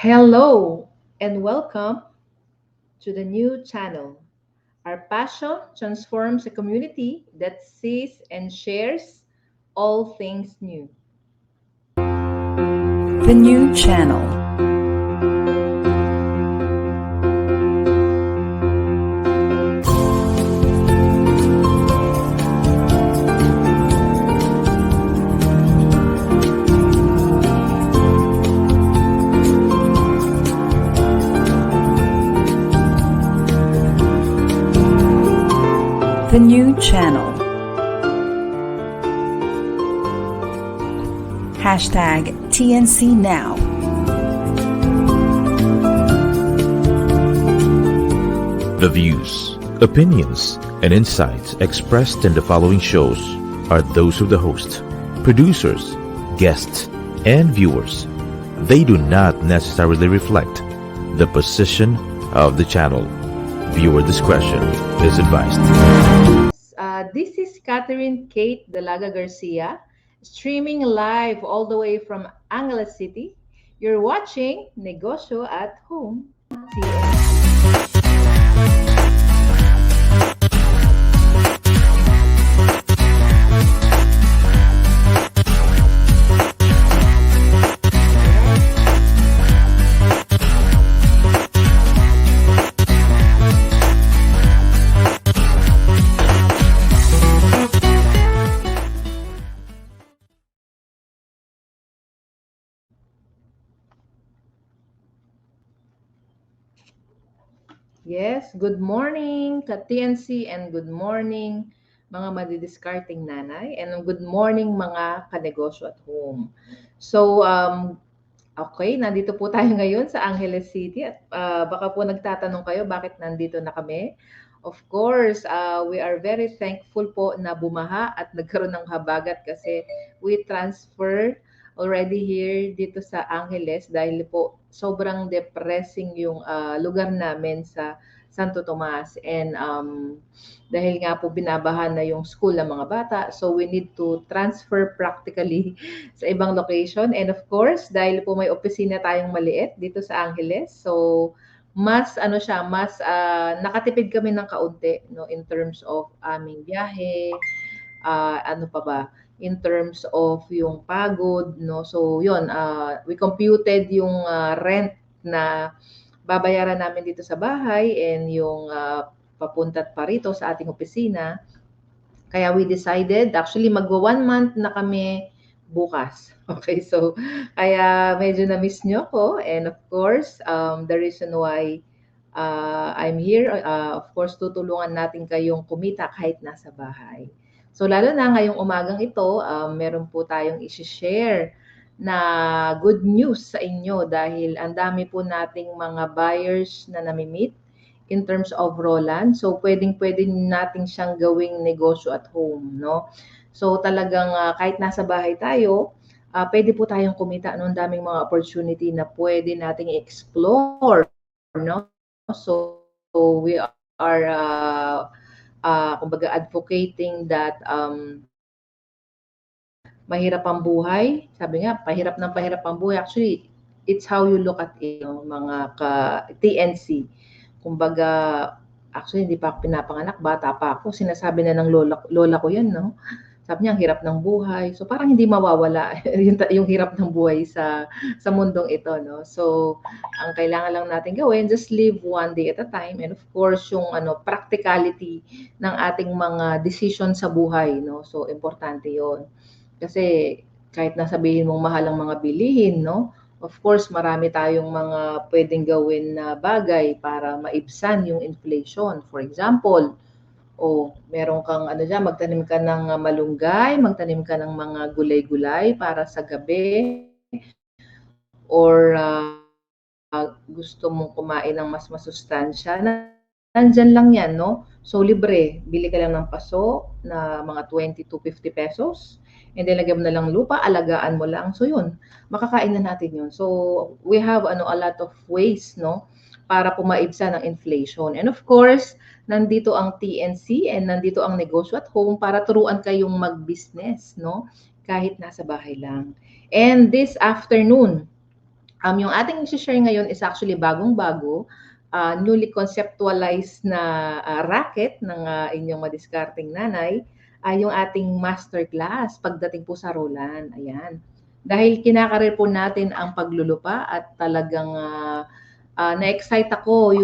Hello and welcome to the new channel. Our passion transforms a community that sees and shares all things new. The new channel. The new channel. Hashtag TNC Now. The views, opinions, and insights expressed in the following shows are those of the host, producers, guests, and viewers. They do not necessarily reflect the position of the channel. Viewer discretion is advised. This is Catherine Kate Dalaga Garcia, streaming live all the way from Angeles City. You're watching Negosyo at Home. Yes, good morning ka-TNC and good morning mga madidiscarding nanay and good morning mga kanegosyo at home. So, okay, nandito po tayo ngayon sa Angeles City at baka po nagtatanong kayo bakit nandito na kami. Of course, we are very thankful po na bumaha at nagkaroon ng habagat kasi we transferred already here dito sa Angeles dahil po sobrang depressing yung lugar namin sa Santo Tomas and dahil nga po binabahan na yung school ng mga bata, so we need to transfer practically sa ibang location. And of course, dahil po may opisina tayong maliit dito sa Angeles, so mas ano siya, mas nakatipid kami ng kaunti no in terms of aming biyahe, ano pa ba, in terms of yung pagod no. So yun, we computed yung rent na babayaran namin dito sa bahay and yung papunta at parito sa ating opisina. Kaya we decided, actually magwa 1 month na kami bukas. Okay, so kaya medyo na-miss nyo ako. And of course, the reason why I'm here, of course, tutulungan natin kayong kumita kahit nasa bahay. So lalo na ngayong umagang ito, meron po tayong isi-share na good news sa inyo dahil ang dami po nating mga buyers na nami-meet in terms of Roland. So pwedeng-pwede natin siyang gawing negosyo at home, no? So talagang kahit nasa bahay tayo, pwede po tayong kumita no, ang daming mga opportunity na pwede nating explore, no? So we are kumbaga advocating that mahirap ang buhay. Sabi nga, pahirap ang buhay. Actually, it's how you look at it, no, mga ka-TNC. Kumbaga, actually, hindi pa ako pinapanganak, bata pa ako. Sinasabi na ng lola ko yan, no? Sabi niya, ang hirap ng buhay. So, parang hindi mawawala yung hirap ng buhay sa mundong ito, no? So, ang kailangan lang natin gawin, just live one day at a time. And of course, yung practicality ng ating mga decision sa buhay, no? So, importante yon. Kasi kahit nasabihin mong mahal ang mga bilihin, no? Of course, marami tayong mga pwedeng gawin na bagay para maibsan yung inflation. For example, meron kang ano diyan, magtanim ka ng malunggay, magtanim ka ng mga gulay-gulay para sa gabi or gusto mong kumain ng mas masustansya, nandyan lang yan, no? So, libre. Bili ka lang ng paso na mga 20 to 50 pesos. And then, lagyan mo na lang lupa, alagaan mo lang. So, yun. Makakain na natin yun. So, we have a lot of ways, no? Para pumaibsan ng inflation. And of course, nandito ang TNC and nandito ang Negosyo at Home para turuan kayong mag-business, no? Kahit nasa bahay lang. And this afternoon, Yung ating i-share ngayon is actually bagong-bago, newly conceptualized na racket ng inyong madiskarteng nanay, yung ating masterclass pagdating po sa Roland. Ayan. Dahil kinakarir po natin ang paglulupa at talagang na-excite ako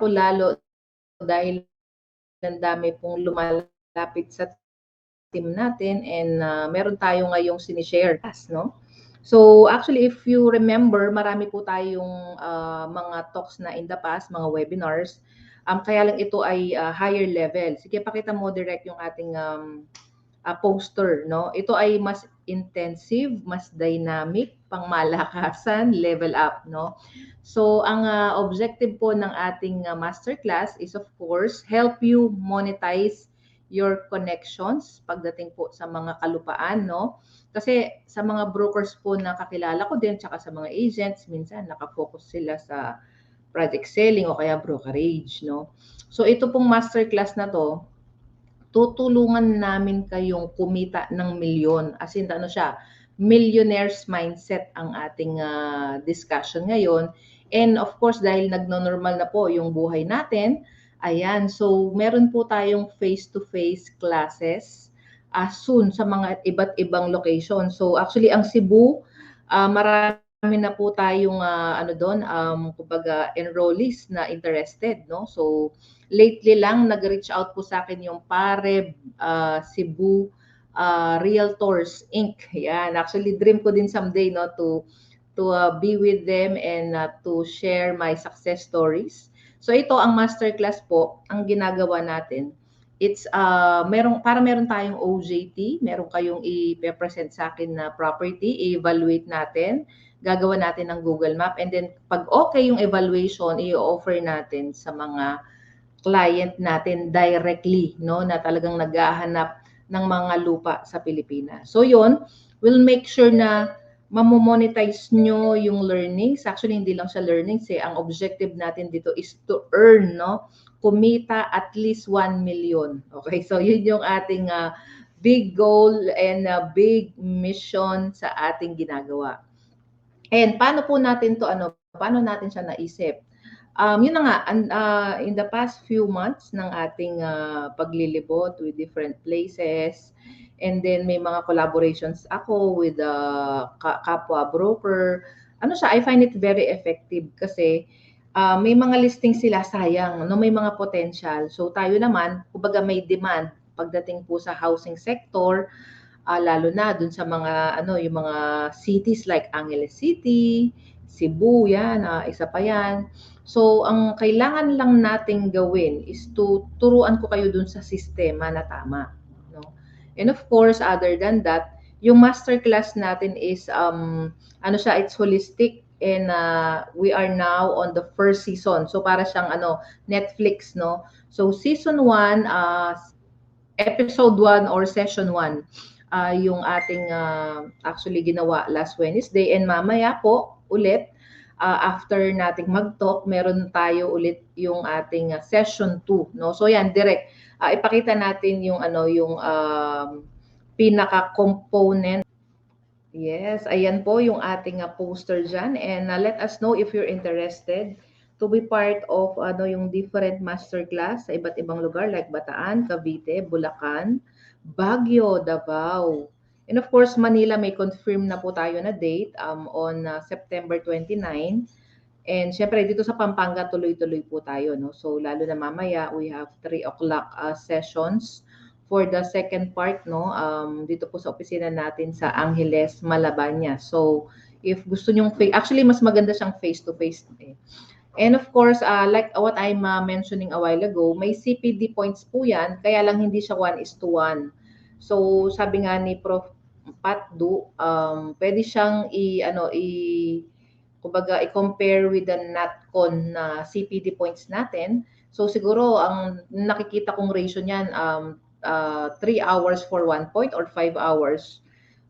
lalo dahil ang dami pong lumalapit sa team natin and meron tayo ngayong sinishare, no? So actually, if you remember, marami po tayong mga talks na in the past, mga webinars. Kaya lang ito ay higher level. Sige, pakita mo direct yung ating poster, no? Ito ay mas intensive, mas dynamic, pangmalakasan, level up, no? So, ang objective po ng ating masterclass is of course, help you monetize your connections pagdating po sa mga kalupaan, no? Kasi sa mga brokers po na kakilala ko din, tsaka sa mga agents, minsan nakafocus sila sa project selling o kaya brokerage, no? So, ito pong masterclass na to, tutulungan namin kayong kumita ng milyon. As in, ano siya, millionaire's mindset ang ating discussion ngayon. And of course, dahil nagno-normal na po yung buhay natin, ayan, so meron po tayong face-to-face classes soon sa mga iba't ibang location. So actually, ang Cebu, marami na po tayong kumbaga enrollees na interested, no? So lately lang nag-reach out po sa akin yung Pareb Cebu Realtors Inc. Yan, actually dream ko din someday, no, to be with them and to share my success stories. So ito ang masterclass po, ang ginagawa natin. It's meron tayong OJT, meron kayong i-present sa akin na property, i-evaluate natin, gagawa natin ng Google Map, and then pag okay yung evaluation, i-offer natin sa mga client natin directly, no, na talagang naghahanap ng mga lupa sa Pilipinas. So yun, we'll make sure na mamomonetize nyo yung learnings. Actually, hindi lang siya learnings eh. Ang objective natin dito is to earn, no? Kumita at least 1 million. Okay, so yun yung ating big goal and big mission sa ating ginagawa. And paano po natin to paano natin siya naisip? Yun na nga, in the past few months ng ating paglilibot with different places, and then may mga collaborations ako with kapwa broker. I find it very effective kasi may mga listing sila, sayang, no, may mga potential. So tayo naman, kumbaga may demand pagdating po sa housing sector, lalo na dun sa mga yung mga cities like Angeles City, Cebu, yan, isa pa yan. So, ang kailangan lang nating gawin is to turuan ko kayo dun sa sistema na tama, no? And of course, other than that, yung masterclass natin is it's holistic, and we are now on the first season. So para siyang Netflix, no? So season 1, episode 1 or session 1, yung ating actually ginawa last Wednesday, and mamaya po ulit after nating mag-talk, meron tayo ulit yung ating session 2, no? So yan, direct ipakita natin yung yung pinaka-component. Yes, ayan po yung ating poster dyan, and let us know if you're interested to be part of yung different masterclass sa iba't ibang lugar like Bataan, Cavite, Bulacan, Baguio, Davao. And of course, Manila, may confirm na po tayo na date on September 29. And syempre, dito sa Pampanga, tuloy-tuloy po tayo, no? So, lalo na mamaya, we have 3 o'clock sessions for the second part, no? Dito po sa opisina natin sa Angeles, Malabanya. So, if gusto nyong actually, mas maganda siyang face-to-face. And of course, like what I'm mentioning a while ago, may CPD points po yan, kaya lang hindi siya 1:1. So, sabi nga ni Prof. Pat Du, pwede siyang kumbaga i-compare with the NatCon na CPD points natin. So, siguro, ang nakikita kong ratio niyan, 3 hours for 1 point or 5 hours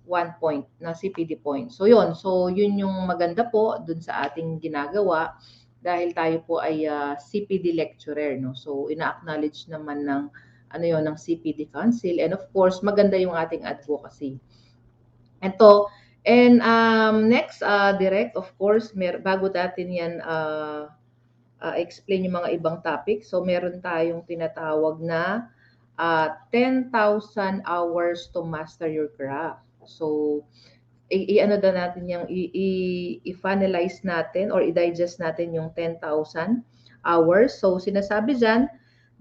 1 point na CPD point. So, yun. So, yun yung maganda po dun sa ating ginagawa dahil tayo po ay CPD lecturer, no? So, ina-acknowledge naman ng ng CPD Council, and of course maganda yung ating advocacy. Ito, And next, Direct, of course, bago natin yan explain yung mga ibang topic. So meron tayong tinatawag na 10,000 hours to master your craft. So i-ano daw natin yung i-finalize natin or i-digest natin yung 10,000 hours. So sinasabi diyan,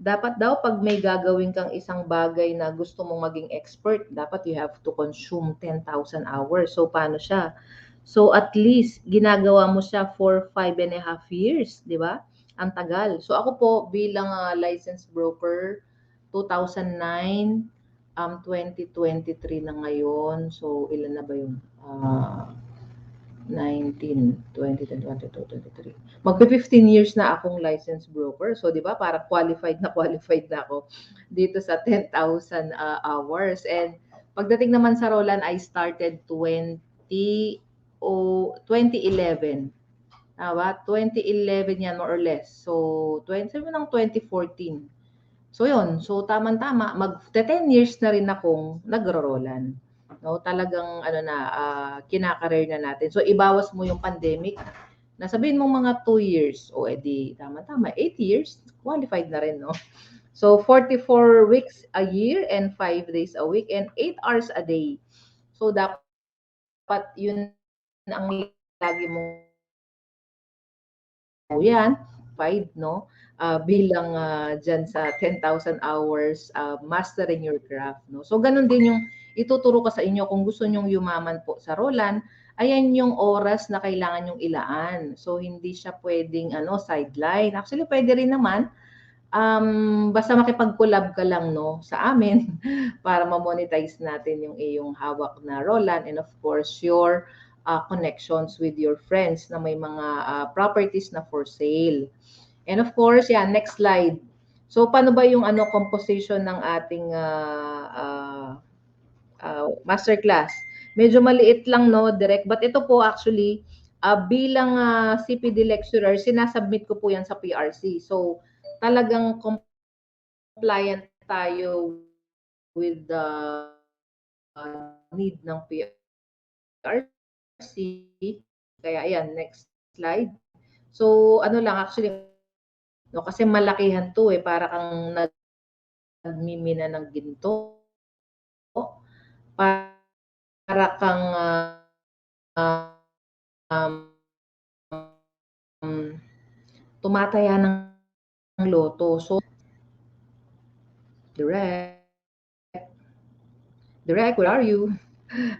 dapat daw pag may gagawin kang isang bagay na gusto mong maging expert, dapat you have to consume 10,000 hours. So paano siya? So at least ginagawa mo siya for 5.5 years, di ba? Ang tagal. So ako po bilang licensed broker, 2009, 2023 na ngayon. So ilan na ba yung 19, 20, 21, 22, 23. Magpe-15 years na akong licensed broker. So, di ba, parang qualified na ako dito sa 10,000 hours. And pagdating naman sa Roland, I started 2011. Tama? 2011 yan, more or less. So, 2014. So, yun. So, tamang-tama. Mag-10 years na rin akong nagro-Roland. No, talagang kinakareer na natin. So ibawas mo yung pandemic. Nasabihin mong mga 2 years o edi tama-tama 8 years qualified na rin, no. So 44 weeks a year and 5 days a week and 8 hours a day. So dapat yun ang lagi mo yan 5, no, bilang dyan sa 10,000 hours mastering your craft, no. So ganun din yung ituturo ko sa inyo kung gusto nyong yumaman po sa Roland. Ayan yung oras na kailangan nyong ilaan. So hindi siya pwedeng sideline. Actually pwede rin naman, basta makipag-collab ka lang, no, sa amin para ma-monetize natin yung iyong hawak na Roland and of course your connections with your friends na may mga properties na for sale. And of course, yeah, next slide. So paano ba yung composition ng ating masterclass? Medyo maliit lang, no, Direct, but ito po actually bilang CPD lecturer, sinasubmit ko po yan sa PRC. So talagang compliant tayo with the need ng PRC. Kaya ayan, next slide. So ano lang actually, no, kasi malakihan to para kang nagmimina ng ginto. Para kang tumataya ng loto. So Direct, where are you?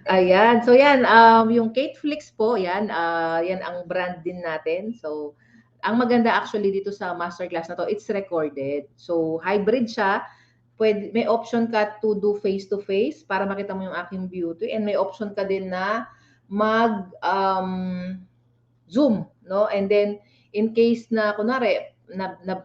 Ayan. So yan, yung Kateflix po, yan ang brand din natin. So ang maganda actually dito sa masterclass na to, it's recorded. So hybrid siya. May option ka to do face-to-face para makita mo yung aking beauty, and may option ka din na mag Zoom, no? And then in case na kunwari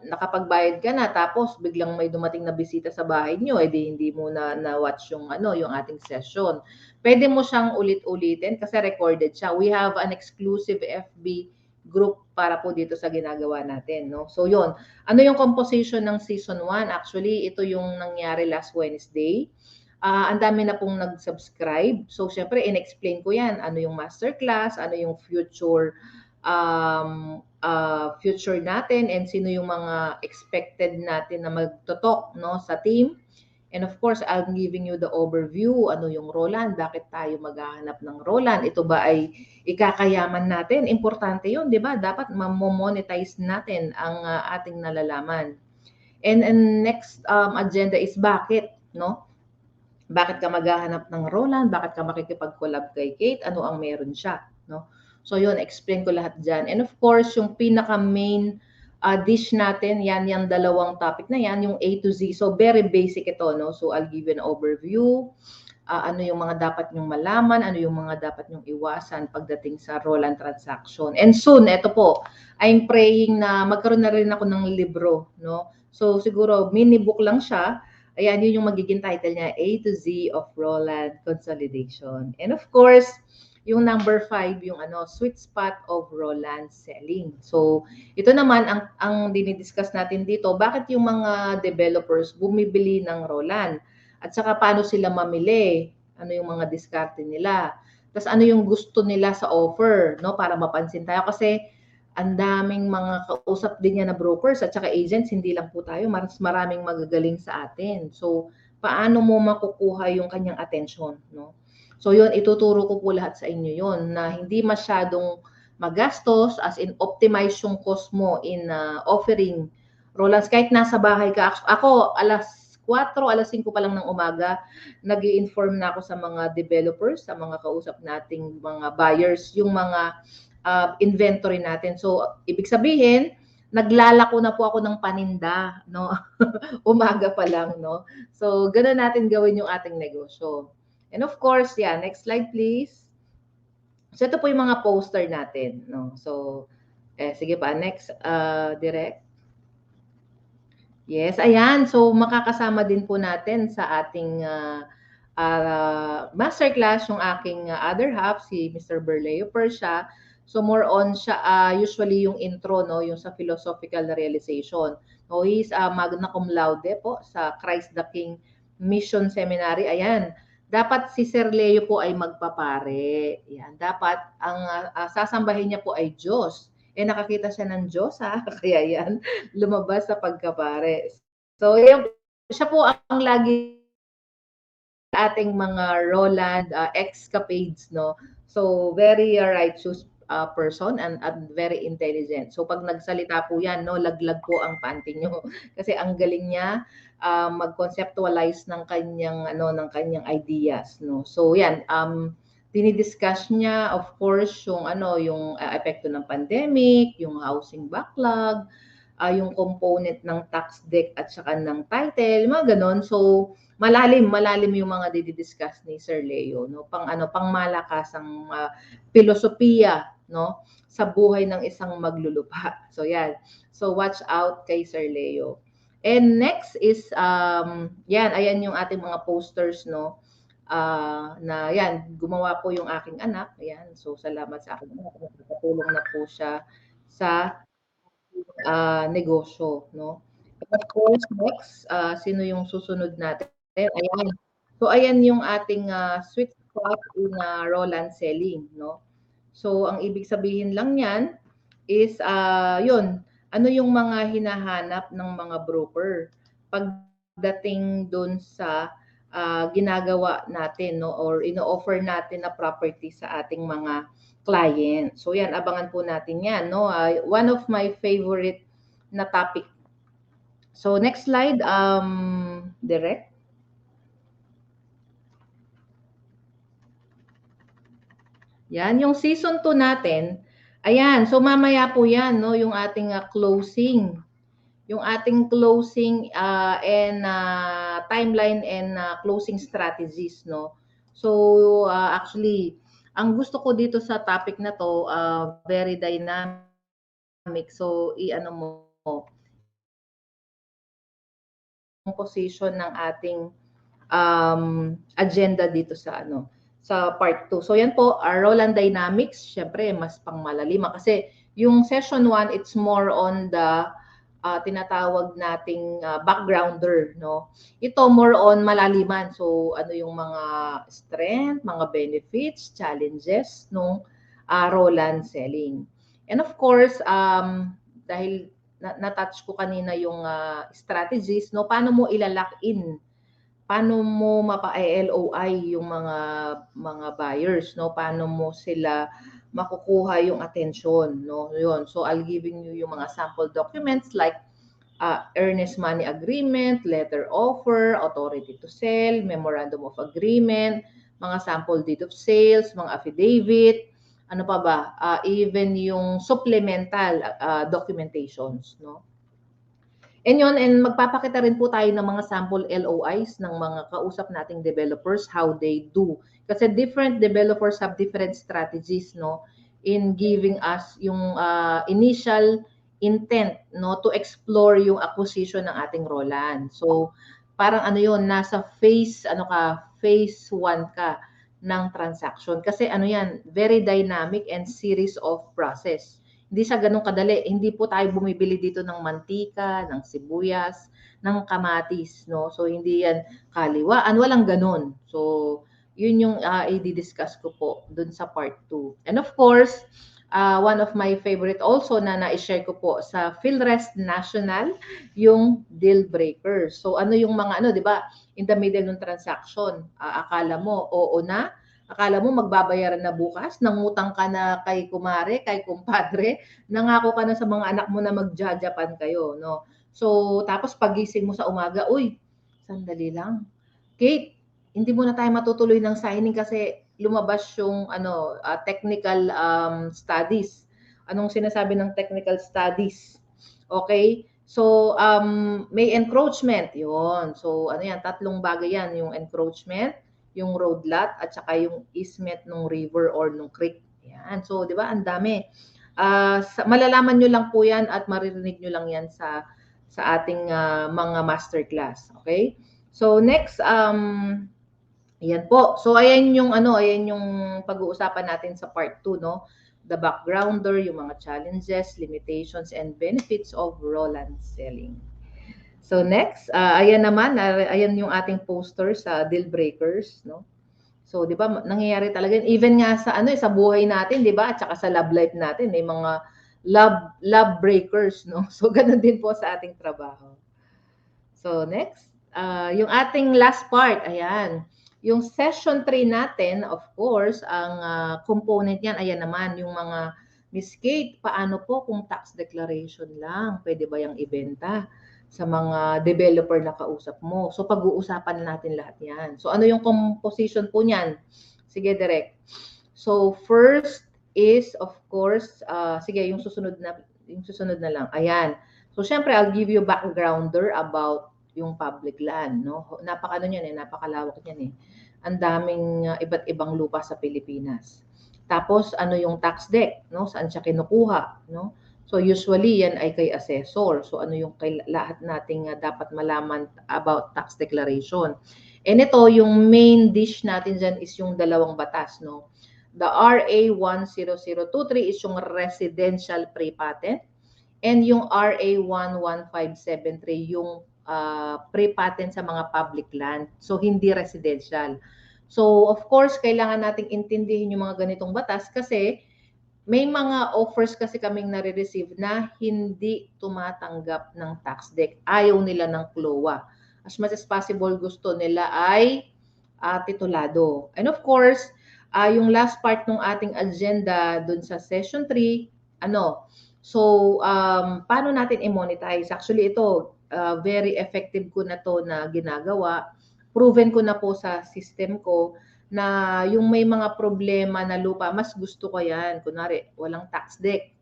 nakapagbayad ka na tapos biglang may dumating na bisita sa bahay niyo, edi hindi mo na watch yung yung ating session. Pwede mo siyang ulit-ulitin kasi recorded siya. We have an exclusive FB group para po dito sa ginagawa natin, no? So yun, ano yung composition ng season 1? Actually, ito yung nangyari last Wednesday. Ang dami na pong nag-subscribe. So syempre, in-explain ko yan. Ano yung masterclass, ano yung future future natin, and sino yung mga expected natin na magtotok, no, sa team. And of course, I'm giving you the overview, ano yung Roland, bakit tayo maghahanap ng Roland, ito ba ay ikakayaman natin, importante yun, di ba? Dapat ma-monetize natin ang ating nalalaman. And next agenda is bakit, no? Bakit ka maghahanap ng Roland, bakit ka makikipag-collab kay Kate, ano ang meron siya, no? So yun, explain ko lahat dyan. And of course, yung pinaka-main dish natin, yan yung dalawang topic na yan, yung A to Z. So very basic ito, no? So I'll give you an overview. Ano yung mga dapat nyong malaman, ano yung mga dapat nyong iwasan pagdating sa Roland transaction. And soon, ito po, I'm praying na magkaroon na rin ako ng libro, no? So siguro mini book lang siya. Ayan, yun yung magiging title niya, A to Z of Roland Consolidation. And of course, yung number 5, yung sweet spot of Roland selling. So, ito naman ang dinidiscuss natin dito, bakit yung mga developers bumibili ng Roland? At saka paano sila mamili? Ano yung mga diskarte nila? tas ano yung gusto nila sa offer, no, para mapansin tayo kasi ang daming mga kausap din niya na brokers at saka agents, hindi lang po tayo, mas maraming magagaling sa atin. So, paano mo makukuha yung kanyang attention, no? So, yun, ituturo ko po lahat sa inyo yun, na hindi masyadong magastos, as in optimize yung cost mo in offering Rolands. Kahit nasa bahay ka, ako, alas 4, alas 5 pa lang ng umaga, nag-i-inform na ako sa mga developers, sa mga kausap nating mga buyers, yung mga inventory natin. So, ibig sabihin, naglalako na po ako ng paninda, no? Umaga pa lang, no? So, ganoon natin gawin yung ating negosyo. And of course, yeah, next slide please. So, ito po yung mga poster natin, no? So, sige pa, next, direct. Yes, ayan. So, makakasama din po natin sa ating masterclass yung aking other half, si Mr. Berleo Persia. So more on siya, usually yung intro, no, yung sa philosophical realization. No, he's magna cum laude po sa Christ the King Mission Seminary. Ayan, dapat si Sir Leo po ay magpapare. Yan, dapat ang sasambahin niya po ay Diyos. Nakakita siya ng Diyos, ha? Kaya yan, lumabas sa pagkapare. So, yan, siya po ang lagi ating mga Roland escapades, no? So, very righteous person and very intelligent. So, pag nagsalita po yan, no, laglag po ang panty nyo. Kasi ang galing niya mag-conceptualize ng kanyang, ng kanyang ideas, no? So, yan, dinidiscuss niya, of course, yung, yung epekto ng pandemic, yung housing backlog, yung component ng tax deck at saka ng title, mga ganon. So, malalim yung mga didiscuss ni Sir Leo, no? Pang malakasang filosofiya, no, sa buhay ng isang maglulupa. So, yan. So, watch out kay Sir Leo. And next is, yan, ayan yung ating mga posters, no? Na yan, gumawa po yung aking anak. Ayan, so salamat sa aking anak. Nakatulong na po siya sa negosyo, no? Of course, next, sino yung susunod natin? Ayan. So, ayan yung ating sweet spot in Roland selling, no? So, ang ibig sabihin lang yan is, yun, ano yung mga hinahanap ng mga broker pagdating doon sa ginagawa natin, no, or ino-offer natin na property sa ating mga client. So yan, abangan po natin yan, no. One of my favorite na topic. So next slide, direct. Yan, yung season 2 natin. Ayan, so mamaya po yan, no, yung ating closing. Yung ating closing and timeline and closing strategies, no. So actually, ang gusto ko dito sa topic na to, very dynamic. So i-ano mo position ng ating agenda dito sa sa part 2. So yan po, Roland Dynamics, syempre mas pangmalaliman kasi yung session 1 it's more on the tinatawag nating backgrounder, no. Ito more on malaliman. So ano yung mga strength, mga benefits, challenges nung Roland selling. And of course, dahil na-touch ko kanina yung strategies, no, paano mo ilalock in, paano mo mapa-LOI yung mga buyers, no, paano mo sila makukuha yung attention, no, yun. So I'll giving you yung mga sample documents like earnest money agreement, letter offer, authority to sell, memorandum of agreement, mga sample deed of sales, mga affidavit, ano pa ba, even yung supplemental documentations, no. And yun, and magpapakita rin po tayo ng mga sample LOIs ng mga kausap nating developers, how they do. Kasi different developers have different strategies, no, in giving us yung initial intent, no, to explore yung acquisition ng ating Roland. So, parang ano yun, nasa phase 1 ka ng transaction. Kasi ano yan, very dynamic and series of process. Hindi sa ganun kadali. Hindi po tayo bumibili dito ng mantika, ng sibuyas, ng kamatis, no? So, hindi yan kaliwaan. Walang ganun. So, Yun yung i-discuss ko po dun sa part 2. And of course, one of my favorite also na na-share ko po sa PhilRest National, yung deal breakers. So ano yung mga ano, 'di ba? In the middle ng transaction, akala mo oo na, akala mo magbabayaran na bukas, nangutang ka na kay kumare, kay kumpadre, nangako ka na sa mga anak mo na magja-Japan kayo, no? So tapos pagising mo sa umaga, uy, sandali lang. Kate, hindi muna tayo matutuloy ng signing kasi lumabas yung technical studies. Anong sinasabi ng technical studies? Okay? So, may encroachment. Yun. So, ano yan? Tatlong bagay yan. Yung encroachment, yung road lot, at saka yung easement ng river or ng creek. Yan. So, di ba? Ang dami. Malalaman nyo lang po yan at maririnig nyo lang yan sa ating mga masterclass. Okay? So next, ayan po. So ayan yung pag-uusapan natin sa part 2, no? The backgrounder, yung mga challenges, limitations, and benefits of Roland selling. So next, ayan naman, ayan yung ating poster sa deal breakers, no? So 'di ba, nangyayari talaga even nga sa sa buhay natin, 'di ba? At saka sa love life natin, may mga love breakers, no? So ganun din po sa ating trabaho. So next, yung ating last part, ayan. Yung session 3 natin, of course, ang component niyan, ayan naman, yung mga Miss Kate, paano po kung tax declaration lang? Pwede ba yung ibenta sa mga developer na kausap mo? So pag-uusapan natin lahat yan. So ano yung composition po niyan? Sige, direct. So first is, of course, sige, yung susunod na lang. Ayan. So syempre, I'll give you backgrounder about yung public land, no? Napakalawak niyan eh. Ang daming iba't ibang lupa sa Pilipinas. Tapos ano yung tax deck, no? Saan siya kinukuha, no? So usually yan ay kay assessor. So ano yung lahat nating dapat malaman about tax declaration. And ito yung main dish natin diyan is yung dalawang batas, no? The RA 10023 is yung residential pre-patent, and yung RA 11573 yung pre-patent sa mga public land. So, hindi residential. So, of course, kailangan nating intindihin yung mga ganitong batas kasi may mga offers kasi kaming nare-receive na hindi tumatanggap ng tax deck. Ayaw nila ng CLOA. As much as possible, gusto nila ay titulado. And of course, yung last part ng ating agenda dun sa session 3, so, paano natin i-monetize? Actually, ito, very effective ko na to na ginagawa. Proven ko na po sa system ko na yung may mga problema na lupa, mas gusto ko yan. Kunwari, walang tax deck.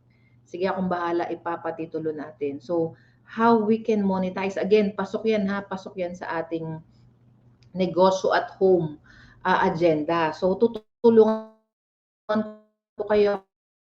Sige, akong bahala, ipapatitulo natin. So, how we can monetize? Again, pasok yan sa ating negosyo at home agenda. So, tutulungan ko kayo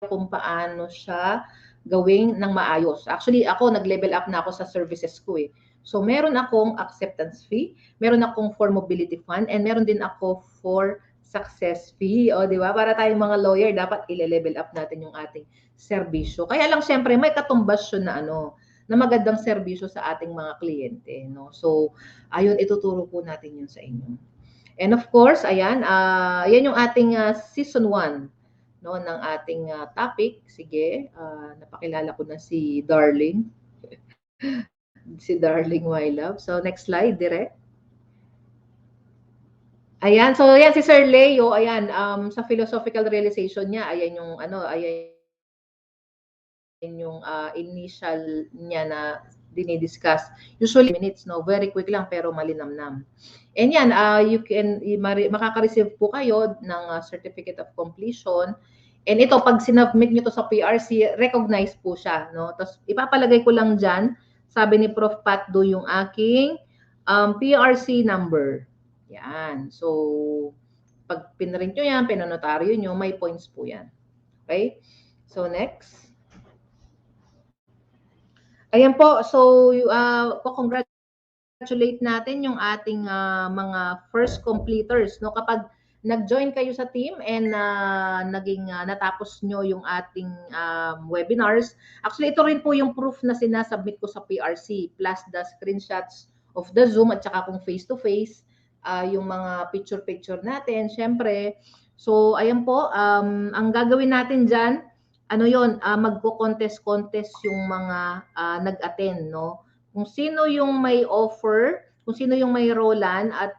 kung paano siya gawing ng maayos. Actually, ako, nag-level up na ako sa services ko eh. So, meron akong acceptance fee, meron akong for mobility fund, and meron din ako for success fee. O, di ba? Para tayong mga lawyer, dapat i-level up natin yung ating serbisyo. Kaya lang, syempre, may katumbas yun na na magandang serbisyo sa ating mga kliyente. No? So, ayun, ituturo po natin yun sa inyo. And of course, ayan, yan yung ating season 1. No, ng ating topic. Sige, napakilala ko na si Darling. Si Darling My Love. So, next slide, direct. Ayan, so ayan si Sir Leo, ayan, sa philosophical realization niya, ayan yung yung initial niya na dinidiscuss. Usually minutes, no, very quick lang pero malinamnam. And yan, makaka-receive po kayo ng certificate of completion. And ito, pag sinubmit nyo to sa PRC, recognize po siya, no? Tapos ipapalagay ko lang dyan, sabi ni Prof. Pat Do, yung aking PRC number. Yan. So, pag pinrint nyo yan, pinanotaryo nyo, may points po yan. Okay? So, next. Ayan po. So, congratulate natin yung ating mga first completers. No? Kapag nag-join kayo sa team and natapos nyo yung ating webinars, actually, ito rin po yung proof na sinasubmit ko sa PRC plus the screenshots of the Zoom at saka kung face-to-face, yung mga picture-picture natin, syempre. So, ayan po, ang gagawin natin dyan, ano yon, magko-contest-contest yung mga nag-attend, no? Kung sino yung may offer, kung sino yung may rolan at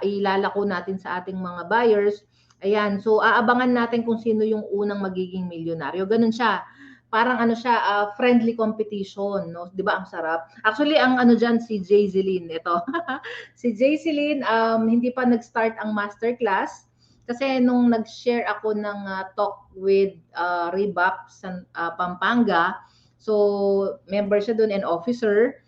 ilalako natin sa ating mga buyers. Ayan, so aabangan natin kung sino yung unang magiging milyonaryo. Ganun siya. Parang ano siya, friendly competition, no? 'Di ba ang sarap? Actually, ang ano diyan si Jayzelyn, ito. Si Jayzelyn, hindi pa nag-start ang masterclass kasi nung nag-share ako ng talk with Rebap sa Pampanga, so member siya doon and officer,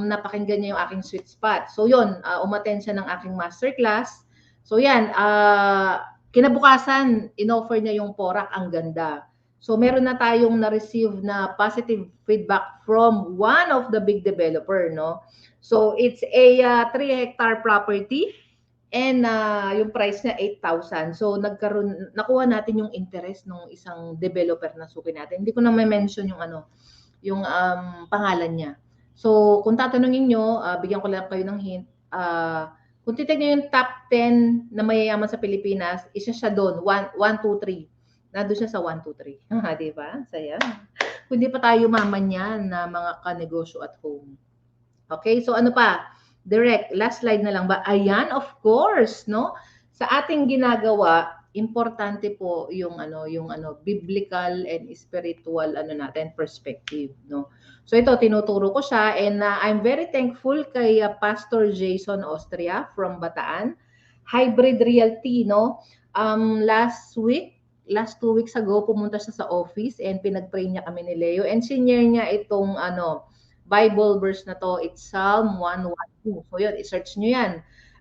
napakinggan niya yung aking sweet spot. So yun, umattend siya ng aking masterclass. So yan, kinabukasan, inoffer niya yung Porak, ang ganda. So meron na tayong na-receive na positive feedback from one of the big developer, no? So it's a 3-hectare property and yung price niya 8,000. So nakuha natin yung interest ng isang developer na suki natin. Hindi ko na may mention yung yung pangalan niya. So kung tatanungin niyo, bigyan ko lang kayo ng hint. Kung titignan yung top 10 na mayayaman sa Pilipinas, isa siya doon, 1, 2, 3. Nandun siya sa 1, 2, 3. Di ba? Saya. Kung di pa tayo mamanyan na mga kanegosyo at home. Okay, so ano pa? Direct, last slide na lang ba? Ayan, of course, no? Sa ating ginagawa, importante po yung biblical and spiritual natin perspective, no? So ito tinuturo ko siya and I'm very thankful kay Pastor Jason Austria from Bataan, Hybrid Realty, no? Last 2 weeks ago pumunta siya sa office and pinag-pray niya kami ni Leo and senior niya itong Bible verse na to, it's Psalm 112. So yun, i-search nyo yan.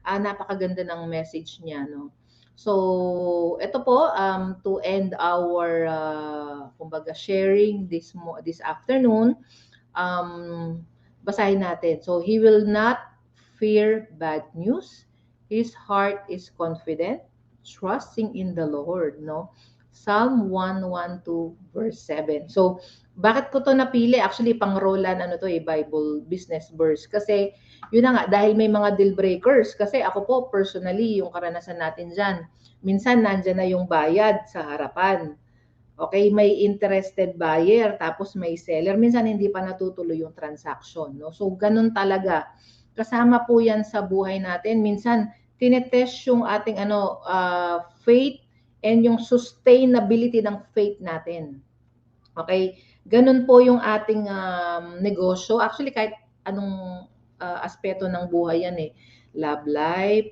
Napakaganda ng message niya, no? So, ito po, to end our, kumbaga, sharing this afternoon, basahin natin. So, he will not fear bad news. His heart is confident, trusting in the Lord, no? Psalm 112 verse 7. So, bakit ko to napili? Actually, pang-rolan Bible business verse. Kasi, yun na nga, dahil may mga deal breakers. Kasi ako po, personally, yung karanasan natin dyan, minsan nandyan na yung bayad sa harapan. Okay, may interested buyer, tapos may seller. Minsan hindi pa natutuloy yung transaction. No? So, ganun talaga. Kasama po yan sa buhay natin. Minsan, tinetest yung ating faith and yung sustainability ng faith natin. Okay? Ganun po yung ating negosyo. Actually, kahit anong aspeto ng buhay yan eh. Love life,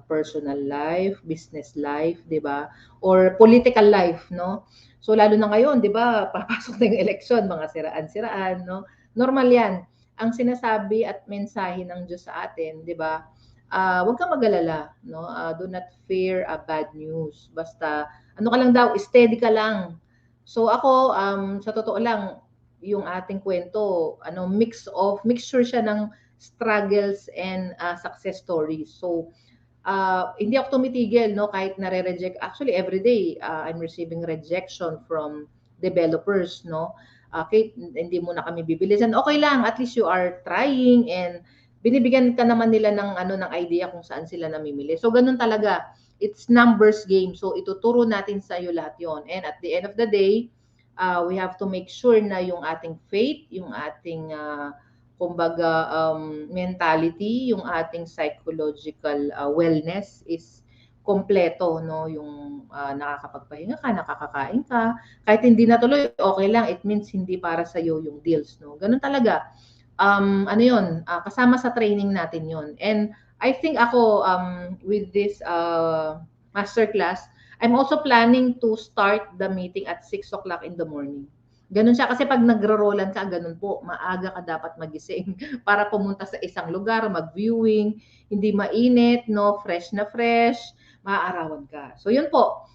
personal life, business life, di ba? Or political life, no? So, lalo na ngayon, di ba, papasok na yung eleksyon, mga siraan-siraan, no? Normal yan. Ang sinasabi at mensahe ng Diyos sa atin, di ba? Huwag kang mag-alala, no? Do not fear bad news. Basta, ka lang daw, steady ka lang. So ako, sa totoo lang, yung ating kwento, mixture siya ng struggles and success stories. So, hindi ako tumitigil, no, kahit nare-reject. Actually, every day, I'm receiving rejection from developers, no. Kahit hindi mo na kami bibilisan, okay lang, at least you are trying and binibigyan ka naman nila ng idea kung saan sila namimili. So, ganun talaga. It's numbers game. So, ituturo natin sa iyo lahat yon. And at the end of the day, we have to make sure na yung ating faith, yung ating, mentality, yung ating psychological wellness is kompleto, no? Yung nakakapagpahinga ka, nakakakain ka. Kahit hindi natuloy, okay lang. It means hindi para sa iyo yung deals, no? Ganun talaga. Kasama sa training natin yon. And I think ako, with this masterclass, I'm also planning to start the meeting at 6 o'clock in the morning. Ganun siya. Kasi pag nagro-rollan ka, ganun po, maaga ka dapat magising para pumunta sa isang lugar, mag-viewing, hindi mainit, no? Fresh na fresh, maaarawan ka. So, yun po.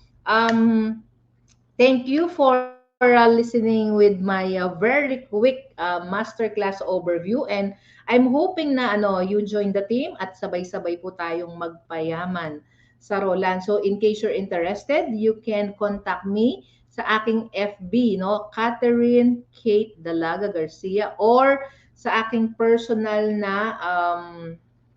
Thank you for listening with my very quick masterclass overview, and I'm hoping na you join the team at sabay-sabay po tayong magpayaman sa Roland. So in case you're interested, you can contact me sa aking FB, no, Catherine Kate Dalaga Garcia, or sa aking personal na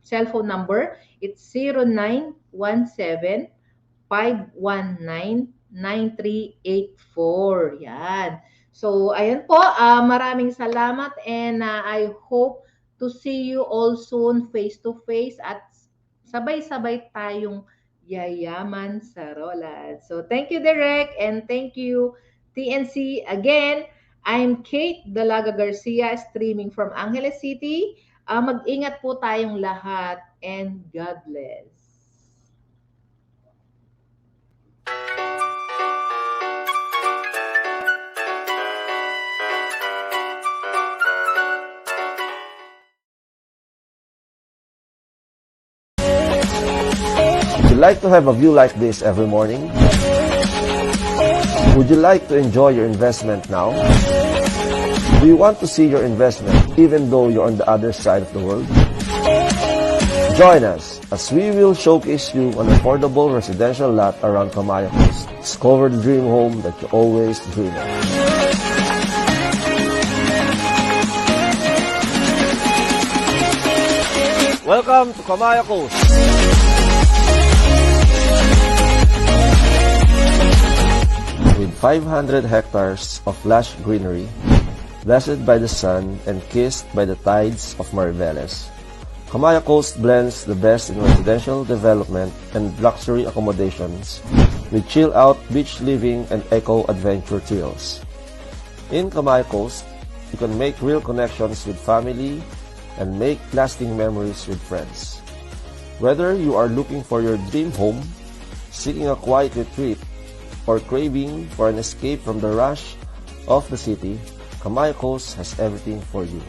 cellphone number. It's 0917-519-9384. Yan. So, ayan po. Maraming salamat and I hope to see you all soon face to face at sabay-sabay tayong yayaman sa Roland. So, thank you, Derek, and thank you, TNC. Again, I'm Kate Dalaga Garcia, streaming from Angeles City. Mag-ingat po tayong lahat and God bless. Would you like to have a view like this every morning? Would you like to enjoy your investment now? Do you want to see your investment even though you're on the other side of the world? Join us as we will showcase you an affordable residential lot around Kamaya Coast. Discover the dream home that you always dream of. Welcome to Kamaya Coast. With 500 hectares of lush greenery, blessed by the sun and kissed by the tides of Mariveles, Kamaya Coast blends the best in residential development and luxury accommodations with chill-out beach living and eco-adventure thrills. In Kamaya Coast, you can make real connections with family and make lasting memories with friends. Whether you are looking for your dream home, seeking a quiet retreat, or craving for an escape from the rush of the city, Kamaya Coast has everything for you.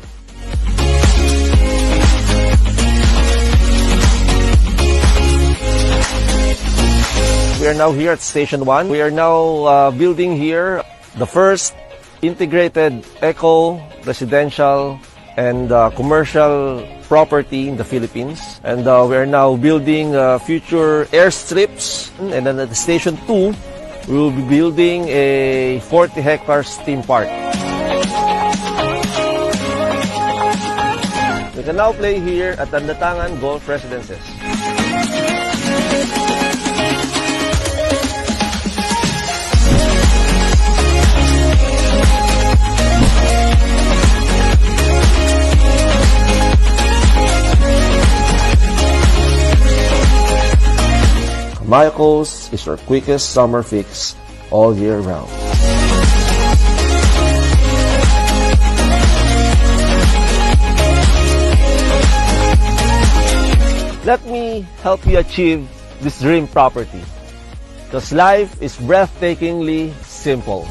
We are now here at Station 1. We are now building here the first integrated eco-residential and commercial property in the Philippines. And we are now building future airstrips. And then at Station 2, we will be building a 40 hectares theme park. We can now play here at Tandatangan Golf Residences. Kamaya Coast is your quickest summer fix all year round. Let me help you achieve this dream property, because life is breathtakingly simple.